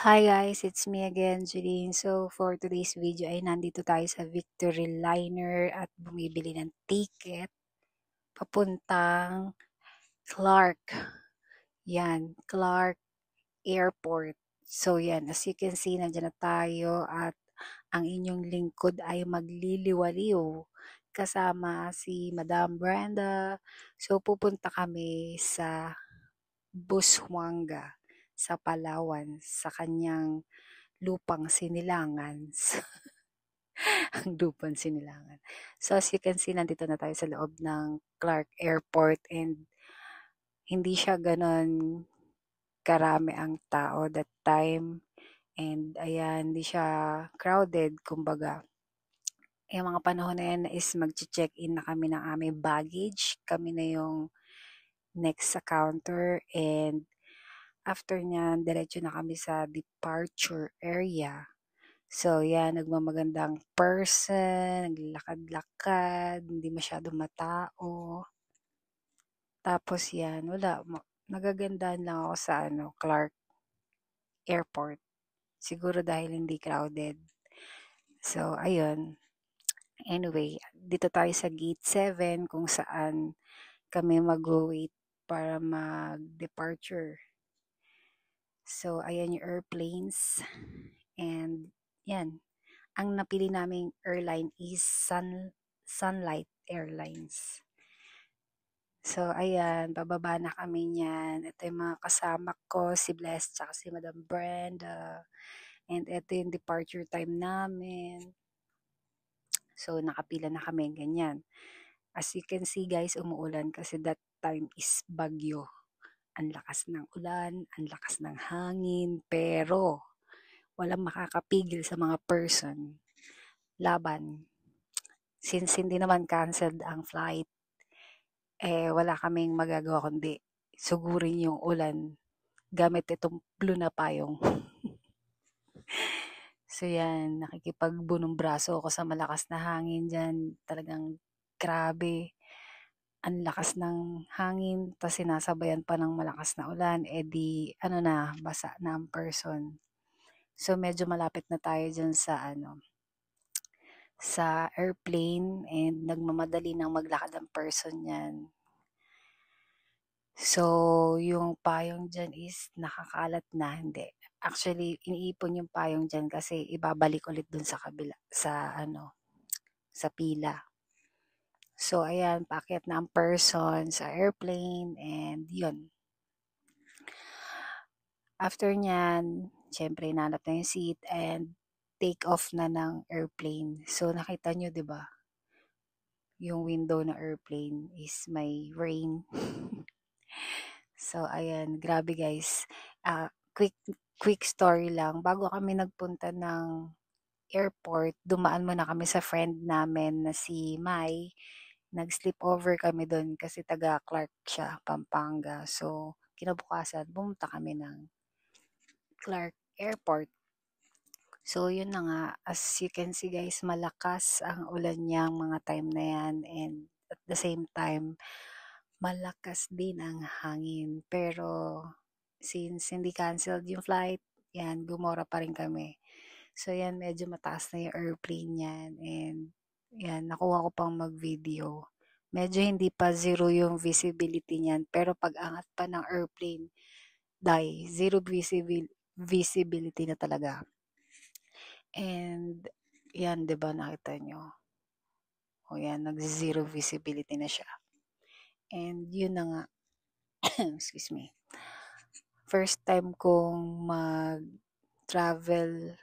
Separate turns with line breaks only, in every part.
Hi guys, it's me again, Jeline. So for today's video ay nandito tayo sa Victory Liner at bumibili ng ticket papuntang Clark. Yan, Clark Airport. So yan, as you can see, nandiyan na tayo at ang inyong lingkod ay magliliwaliw kasama si Madam Brenda. So pupunta kami sa Busuanga sa Palawan sa kanyang lupang sinilangan. Ang lupang sinilangan. So as you can see, nandito na tayo sa loob ng Clark Airport and hindi siya ganon karami ang tao that time. And ayan, hindi siya crowded, kumbaga. Yung mga panahon na yan is mag-check-in na kami ng aming baggage. Kami na yung next sa counter and after nyan, diretso na kami sa departure area. So, yan, nagmamagandang person, naglakad-lakad, hindi masyadong matao. Tapos yan, wala, nagagandahan lang ako sa Clark Airport. Siguro dahil hindi crowded. So, ayun. Anyway, dito tayo sa gate 7 kung saan kami mag-wait para mag-departure. So, ayan yung airplanes. And, yan. Ang napili naming airline is Sunlight Airlines. So, ayan, bababa na kami niyan. Ito yung mga kasama ko, si Bless, tsaka si Madam Brenda. And ito yung departure time namin. So, nakapila na kami, ganyan. As you can see guys, umuulan kasi that time is bagyo. Ang lakas ng ulan, ang lakas ng hangin, pero walang makakapigil sa mga person. Laban. Since hindi naman canceled ang flight, wala kaming magagawa kundi sugurin yung ulan gamit itong blue na payong. So yan, nakikipagbunong braso ako sa malakas na hangin dyan. Talagang grabe. Ang lakas ng hangin, tapos sinasabayan pa ng malakas na ulan, basa na ang person. So medyo malapit na tayo dyan sa airplane and nagmamadali ng maglakad ang person yan. So, yung payong dyan is nakakalat na, hindi. Actually, iniipon yung payong dyan kasi ibabalik ulit dun sa kabila, sa pila. So, ayan, paakyat na ang person sa airplane and yun. After nyan, syempre, nanap na yung seat and take off na ng airplane. So, nakita nyo, di ba? Yung window ng airplane is may rain. So, ayan, grabe guys. Quick story lang. Bago kami nagpunta ng airport, dumaan muna kami sa friend namin na si Mai. Nag-sleep over kami doon kasi taga Clark siya, Pampanga. So, kinabukasan, pumunta kami ng Clark Airport. So, yun na nga. As you can see guys, malakas ang ulan niyang mga time na yan. And at the same time, malakas din ang hangin. Pero, since hindi canceled yung flight, yan, gumora pa rin kami. So, yan, medyo mataas na yung airplane yan. And, yan, nakuha ko pang mag-video. Medyo hindi pa zero yung visibility niyan. Pero pag angat pa ng airplane, zero visibility na talaga. And, yan, 'di ba nakita nyo? O yan, nag-zero visibility na siya. And, yun na nga. Excuse me. First time kong mag-travel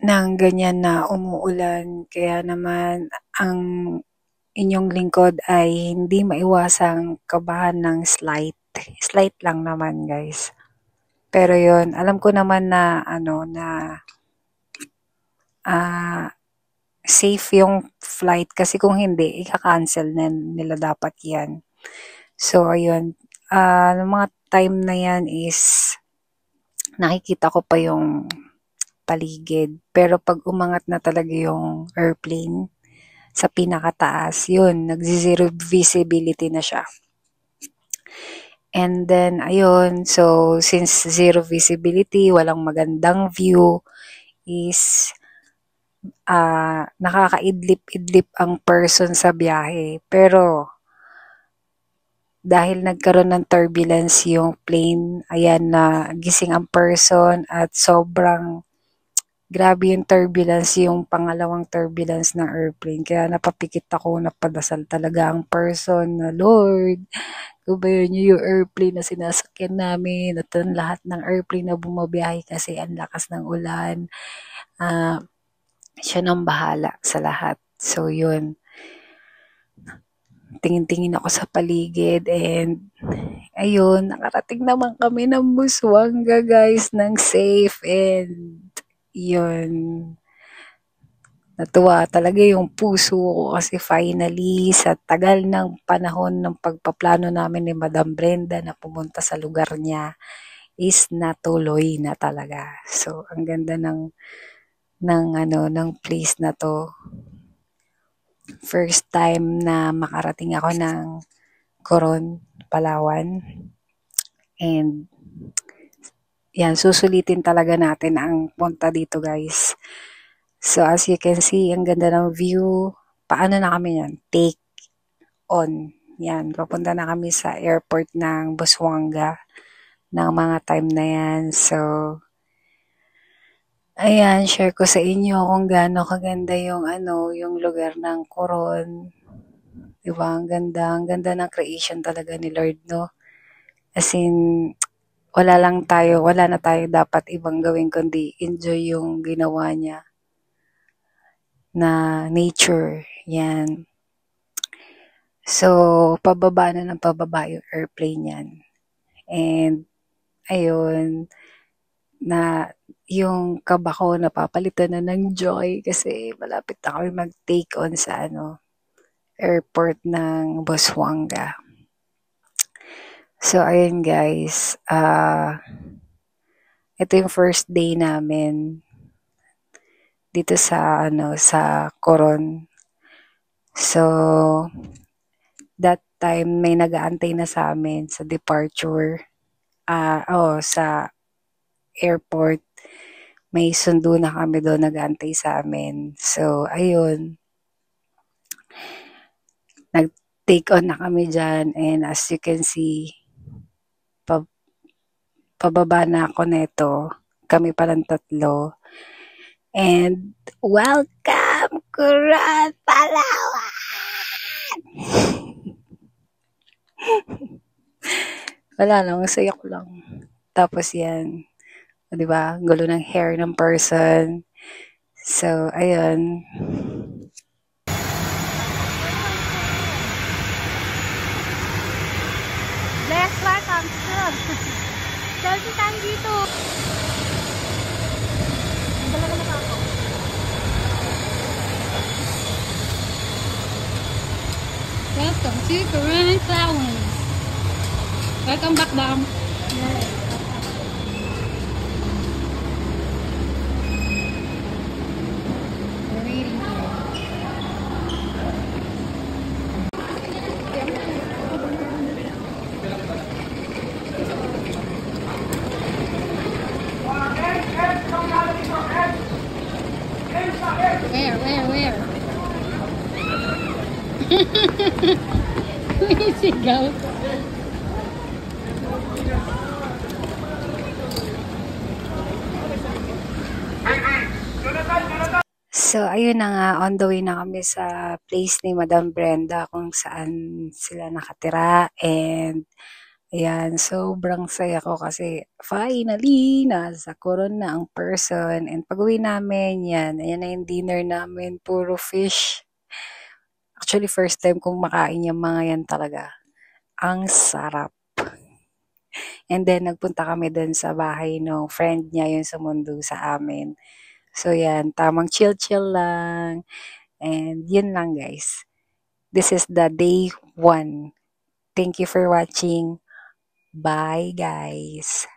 ng ganyan na umuulan. Kaya naman, ang inyong lingkod ay hindi maiwasang kabahan ng slight. Slight lang naman, guys. Pero yun, alam ko naman na, safe yung flight kasi kung hindi, ika-cancel na nila dapat yan. So, ayun. Ng mga time na yan is nakikita ko pa yung paligid. Pero pag umangat na talaga yung airplane sa pinakataas, yun, nag-zero visibility na siya. And then, ayun, so since zero visibility, walang magandang view, is nakakaidlip-idlip ang person sa biyahe. Pero, dahil nagkaroon ng turbulence yung plane, ayan na gising ang person at sobrang grabe yung turbulence, yung pangalawang turbulence ng airplane. Kaya napapikit ako, napadasal talaga ang person na, Lord, gubayan niyo yung airplane na sinasakyan namin at ang lahat ng airplane na bumabiyahe kasi ang lakas ng ulan. Siya nang bahala sa lahat. So, yun. Tingin-tingin ako sa paligid and ayun, nakarating naman kami ng Busuanga guys, ng safe and yun. Natuwa talaga yung puso ko kasi finally sa tagal ng panahon ng pagpaplano namin ni Madam Brenda na pumunta sa lugar niya is natuloy na talaga. So, ang ganda ng place na to. First time na makarating ako ng Coron, Palawan. And yan, susulitin talaga natin ang punta dito guys. So as you can see, ang ganda ng view. Paano na kami yan? Take on. Yan, papunta na kami sa airport ng Busuanga ng mga time na yan. So, ayan, share ko sa inyo kung gaano kaganda yung yung lugar ng Coron. Diba? Ang ganda ng creation talaga ni Lord, no? As in, wala na tayo dapat ibang gawin kundi enjoy yung ginawa niya na nature. Yan. So, pababa na ng pababa yung airplane yan. And, ayun, na yung kaba ko napapalitan na ng joy kasi malapit na kami mag-take on sa airport ng Busuanga. So, ayun guys, ito yung first day namin dito sa sa Coron. So, that time may nag-aantay na sa amin sa departure. Sa airport. May sundo na kami doon nag-aantay sa amin. So, ayun. Nag-take on na kami dyan and as you can see, pababa na ako neto. Kami palang tatlo. And welcome, Coron, Palawan! Wala lang, saya ko lang. Tapos yan, diba? Gulo ng hair ng person. So, ayun.
Let's welcome to selfie tayo dito. Dalaga na ako. Welcome to Coron, Palawan. Welcome back, Dam. Where? Sigaw.
So, ayun na nga, on the way na kami sa place ni Madam Brenda kung saan sila nakatira. And, ayan, sobrang saya ko kasi finally, nasa Coron na ang person. And pag-uwi namin, ayan na yung dinner namin, puro fish. Actually, first time kong makain yung mga yan talaga. Ang sarap. And then, nagpunta kami dun sa bahay ng friend niya, yung sumundo sa amin. So, yan, tamang chill-chill lang. And, yun lang, guys. This is the day 1. Thank you for watching. Bye, guys.